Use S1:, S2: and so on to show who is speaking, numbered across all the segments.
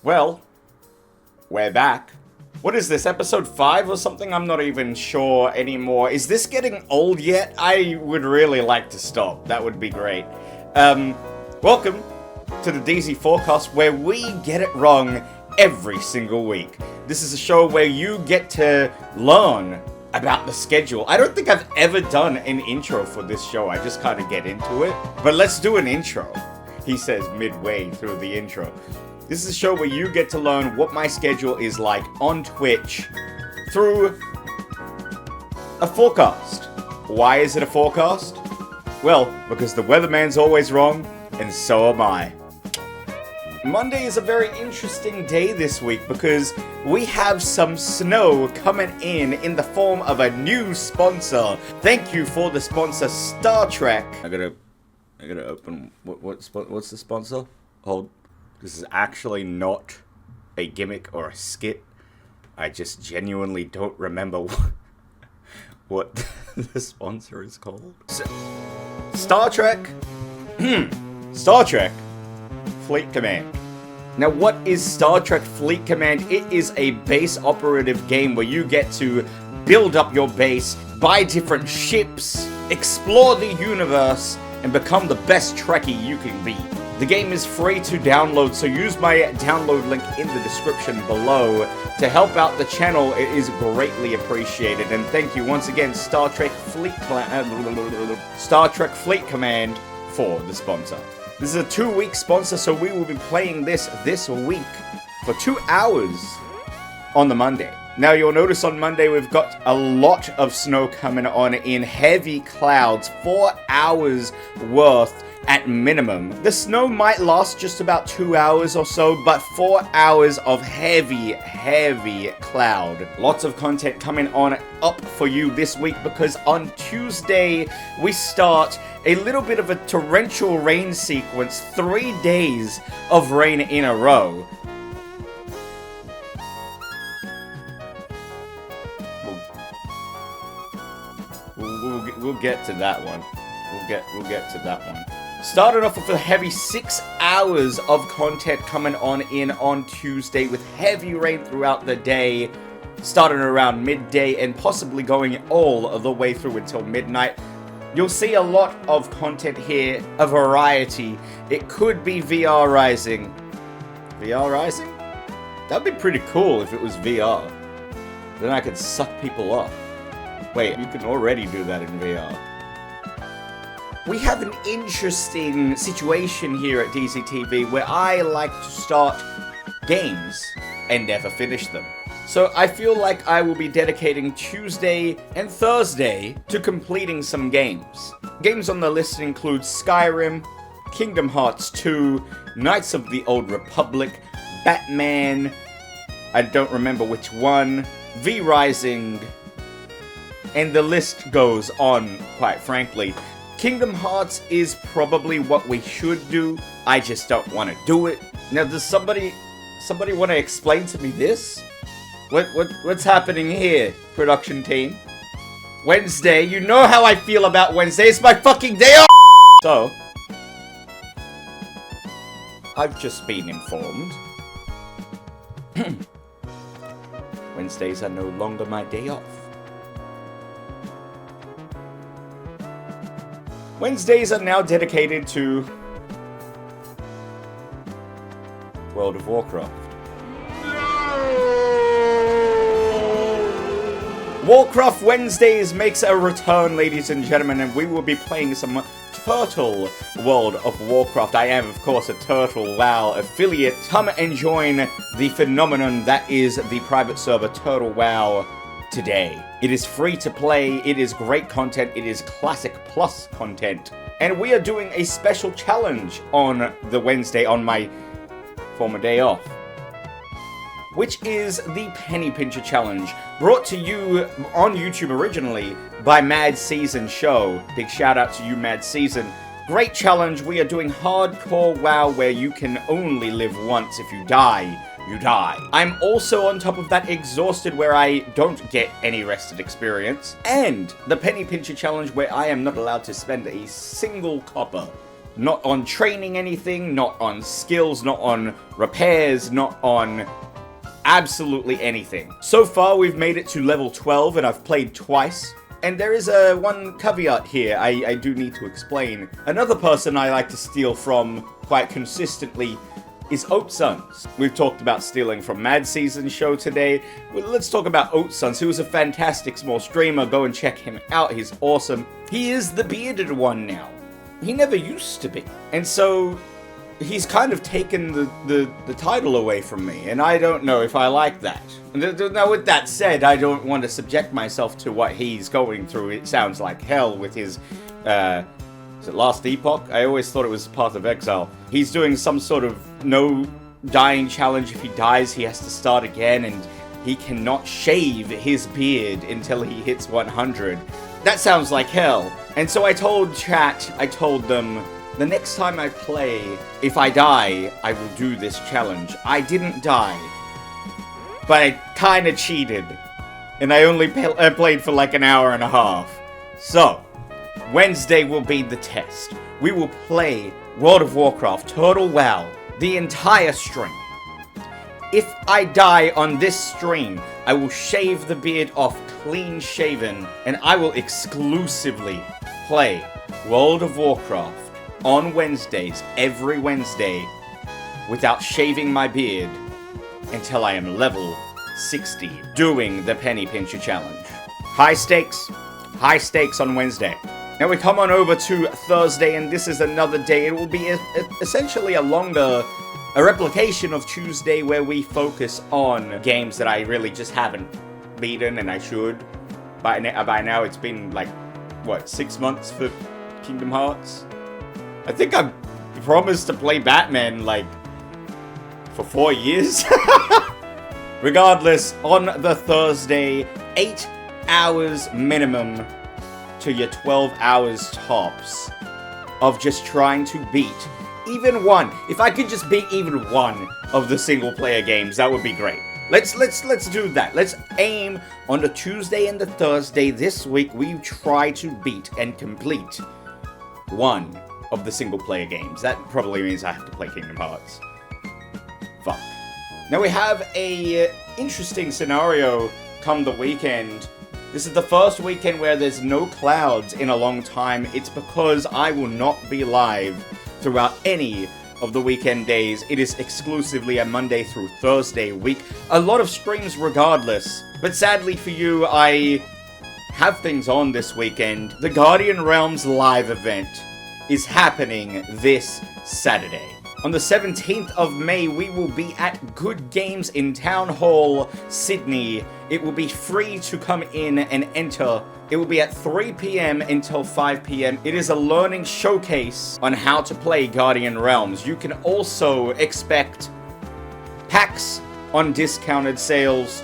S1: Well, we're back. What is this, episode 5 or something? I'm not even sure anymore. Is this getting old yet? I would really like to stop. That would be great. Welcome to the DeeZie forecast, where we get it wrong every single week. This is a show where you get to learn about the schedule. I don't think I've ever done an intro for this show. I just kind of get into it. But let's do an intro, he says midway through the intro. This is a show where you get to learn what my schedule is like on Twitch through a forecast. Why is it a forecast? Well, because the weatherman's always wrong, and so am I. Monday is a very interesting day this week because we have some snow coming in the form of a new sponsor. Thank you for the sponsor, Star Trek. I gotta open, what's the sponsor? Hold. This is actually not a gimmick or a skit. I just genuinely don't remember what the sponsor is called. Star Trek? Star Trek Fleet Command. Now, what is Star Trek Fleet Command? It is a base operative game where you get to build up your base, buy different ships, explore the universe, and become the best Trekkie you can be. The game is free to download, so use my download link in the description below to help out the channel. It is greatly appreciated. And thank you once again, Star Trek Fleet Command, for the sponsor. This is a 2-week sponsor, so we will be playing this week for 2 hours on the Monday. Now, you'll notice on Monday we've got a lot of snow coming on in heavy clouds, 4 hours worth at minimum. The snow might last just about 2 hours or so, but 4 hours of heavy cloud. Lots of content coming on up for you this week because on Tuesday we start a little bit of a torrential rain sequence, 3 days of rain in a row. We'll get to that one. We'll get to that one. Started off with a heavy 6 hours of content coming on Tuesday with heavy rain throughout the day, starting around midday and possibly going all the way through until midnight. You'll see a lot of content here, a variety. It could be VR Rising. VR Rising? That'd be pretty cool if it was VR. Then I could suck people up. Wait, you can already do that in VR. We have an interesting situation here at DeeZie TV where I like to start games and never finish them. So I feel like I will be dedicating Tuesday and Thursday to completing some games. Games on the list include Skyrim, Kingdom Hearts 2, Knights of the Old Republic, Batman, I don't remember which one, V Rising, and the list goes on, quite frankly. Kingdom Hearts is probably what we should do. I just don't want to do it. Now, does somebody want to explain to me this? What's happening here, production team? Wednesday, you know how I feel about Wednesday. It's my fucking day off. So, I've just been informed. Wednesdays are no longer my day off. Wednesdays are now dedicated to World of Warcraft. Warcraft Wednesdays makes a return, ladies and gentlemen, and we will be playing some Turtle World of Warcraft. I am, of course, a Turtle WoW affiliate. Come and join the phenomenon that is the private server Turtle WoW today. It is free to play, it is great content, it is Classic Plus content. And we are doing a special challenge on the Wednesday, on my former day off, which is the Penny Pincher Challenge, brought to you on YouTube originally by Mad Season Show. Big shout out to you, Mad Season. Great challenge. We are doing hardcore WoW where you can only live once. If you die, you die. I'm also on top of that exhausted where I don't get any rested experience. And the Penny Pincher Challenge where I am not allowed to spend a single copper Not on training anything, not on skills, not on repairs, not on absolutely anything. So far, we've made it to level 12, and I've played twice. And there is one caveat here I do need to explain. Another person I like to steal from quite consistently is Oatsons. We've talked about stealing from Mad Season's show today. Well, let's talk about Oatsons, who is a fantastic small streamer. Go and check him out, he's awesome. He is the bearded one now. He never used to be. And so he's kind of taken the title away from me, and I don't know if I like that. Now, with that said, I don't want to subject myself to what he's going through. It sounds like hell with his, is it Last Epoch? I always thought it was Path of Exile. He's doing some sort of no dying challenge. If he dies, he has to start again, and he cannot shave his beard until he hits 100. That sounds like hell. And so I told chat, I told them, the next time I play, if I die, I will do this challenge. I didn't die, but I kinda cheated, and I only played for like an hour and a half. So, Wednesday will be the test. We will play World of Warcraft Total WoW the entire stream. If I die on this stream, I will shave the beard off clean shaven, and I will exclusively play World of Warcraft on Wednesdays, every Wednesday, without shaving my beard until I am level 60, doing the Penny Pincher Challenge. High stakes on Wednesday. Now we come on over to Thursday, and this is another day. It will be essentially a replication of Tuesday, where we focus on games that I really just haven't beaten, and I should. By now it's been like, what, 6 months for Kingdom Hearts? I think I promised to play Batman, like, for 4 years. Regardless, on the Thursday, 8 hours minimum to your 12 hours tops of just trying to beat even one. If I could just beat even one of the single-player games, that would be great. Let's do that. Let's aim on the Tuesday and the Thursday this week. We try to beat and complete one of the single-player games. That probably means I have to play Kingdom Hearts. Fuck. Now we have a interesting scenario come the weekend. This is the first weekend where there's no clouds in a long time. It's because I will not be live throughout any of the weekend days. It is exclusively a Monday through Thursday week. A lot of streams regardless. But sadly for you, I have things on this weekend. The Guardian Realms live event is happening this Saturday. On the 17th of May, we will be at Good Games in Town Hall, Sydney. It will be free to come in and enter. It will be at 3 p.m. until 5 p.m. It is a learning showcase on how to play Guardian Realms. You can also expect packs on discounted sales,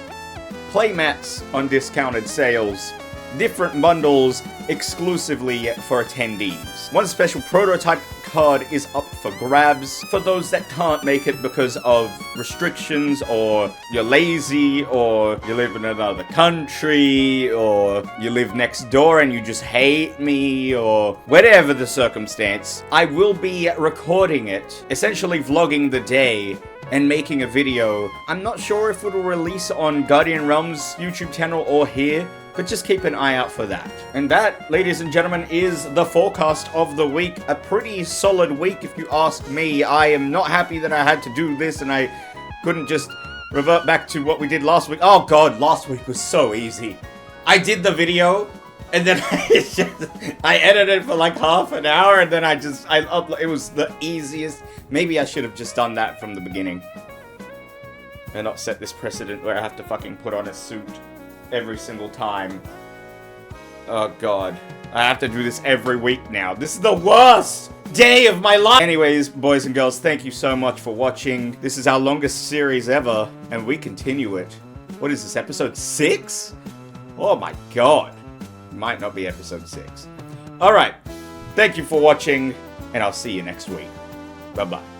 S1: playmats on discounted sales, different bundles exclusively for attendees. One special prototype card is up for grabs for those that can't make it because of restrictions, or you're lazy, or you live in another country, or you live next door and you just hate me, or whatever the circumstance. I will be recording it, essentially vlogging the day and making a video. I'm not sure if it'll release on Guardian Realms YouTube channel or here, but just keep an eye out for that. And that, ladies and gentlemen, is the forecast of the week. A pretty solid week, if you ask me. I am not happy that I had to do this and I couldn't just revert back to what we did last week. Oh god, last week was so easy. I did the video, and then I edited it for like half an hour, and then it was the easiest. Maybe I should have just done that from the beginning. And not set this precedent where I have to fucking put on a suit every single time. Oh god. I have to do this every week now. This is the worst day of my life! Anyways, boys and girls, thank you so much for watching. This is our longest series ever, and we continue it. What is this, episode 6? Oh my god. Might not be episode 6. Alright. Thank you for watching, and I'll see you next week. Bye-bye.